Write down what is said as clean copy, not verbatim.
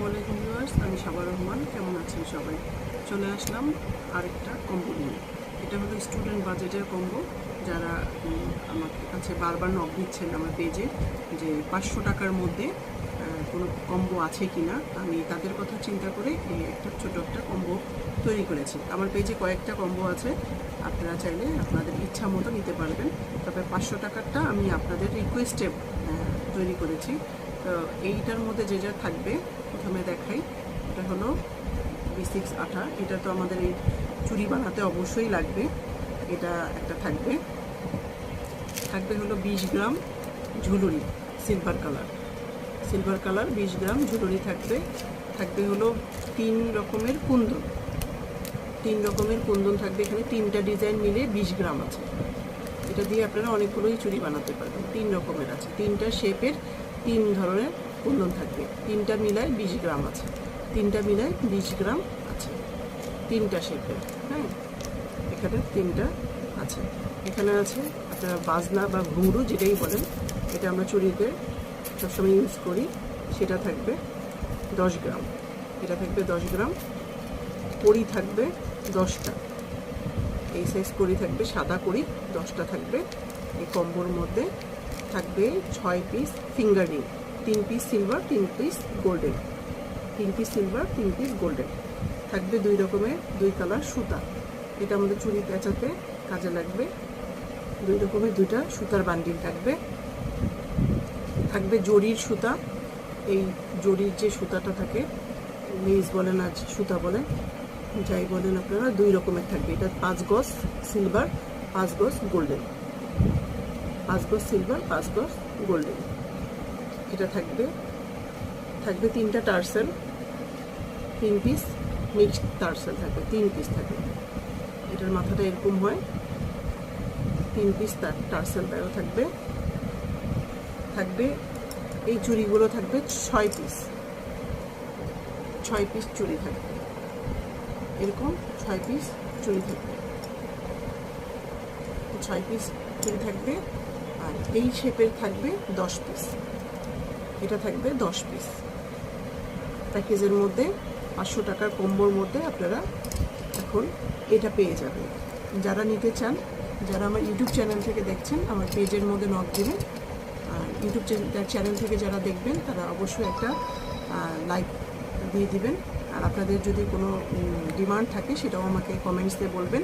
আসসালামু আলাইকুম ভিউয়ার্স, আমি সাবা রহমান। কেমন আছেন সবাই? চলে আসলাম আরেকটা কম্বো নিয়ে। এটা হলো স্টুডেন্ট বাজেটের কম্বো। যারা আমার কাছে বারবার নক দিচ্ছেন আমার পেজে যে 500 টাকার মধ্যে কোনো কম্বো আছে কি না, আমি তাদের কথা চিন্তা করে এই একটা ছোটো একটা কম্বো তৈরি করেছি। আমার পেজে কয়েকটা কম্বো আছে, আপনারা চাইলে আপনাদের ইচ্ছা মতো নিতে পারবেন। তবে 500 টাকারটা আমি আপনাদের রিকোয়েস্টে তৈরি করেছি। তো এইটার মধ্যে যে যা থাকবে প্রথমে দেখাই। এটা হলো B6 আঠা। এটা তো আমাদের এই চুড়ি বানাতে অবশ্যই লাগবে। এটা একটা থাকবে হলো 20 গ্রাম ঝুলুরি, সিলভার কালার 20 গ্রাম ঝুলুরি থাকবে হলো 3 রকমের কুন্দন থাকবে। এখানে 3টা ডিজাইন মিলে 20 গ্রাম আছে। এটা দিয়ে আপনারা অনেকগুলোই চুড়ি বানাতে পারবেন। 3 রকমের আছে, 3টা শেপের 3 ধরনের কুন্দন থাকবে। 3টা মিলায় 20 গ্রাম আছে, 3টা মিলায় 20 গ্রাম আছে, 3টা শেপের। হ্যাঁ, এখানে 3টা আছে। এখানে আছে আপনারা বাজনা বা ঘুঙরু যেটাই বলেন, এটা আমরা চুড়িতে সবসময় ইউজ করি। সেটা থাকবে 10 গ্রাম। এটা থাকবে 10 গ্রাম। কড়ি থাকবে 10টা। এই সাইজ কড়ি থাকবে, সাদা কড়ি 10টা থাকবে। এই কম্বোর মধ্যে থাকবে 6 piece finger ring, 3 piece silver, 3 piece golden, 3 piece silver, 3 piece golden. থাকবে 2 রকমের 2 কালার সুতা। এটা আমাদের চুড়ি পেঁচাতে কাজে লাগবে। 2 রকমের 2টা সুতার বান্ডিল থাকবে জরির সুতা। এই জরির যে সুতাটা থাকে, লেস বলেন আর সুতা বলেন, যাই বলেন আপনারা, 2 রকমের থাকবে। এটা 5 গজ সিলভার, 5 গজ গোল্ডেন, 5 গজ সিলভার, 5 গজ গোল্ডেন। এটা থাকবে 3টা টার্সেল, 3 পিস মিক্সড টার্সেল থাকবে, 3 পিস থাকবে। এটার মাথাটা এরকম হয়। 3 পিস টার্সেল ব্যাগও থাকবে। এই চুড়িগুলো থাকবে 6 পিস চুড়ি থাকবে। এরকম 6 পিস চুড়ি থাকবে, 6 পিস চুড়ি থাকবে। আর এই শেপের থাকবে 10 পিস। এটা থাকবে 10 পিস। প্যাকেজের মধ্যে 500 টাকার কম্বোর মধ্যে আপনারা এখন এটা পেয়ে যাবেন। যারা নিতে চান, যারা আমার ইউটিউব চ্যানেল থেকে দেখছেন, আমার পেজের মধ্যে নক দিবেন। আর ইউটিউব চ্যানেল থেকে যারা দেখবেন তারা অবশ্যই একটা লাইক দিয়ে দিবেন। আর আপনাদের যদি কোনো ডিমান্ড থাকে সেটাও আমাকে কমেন্টসে বলবেন।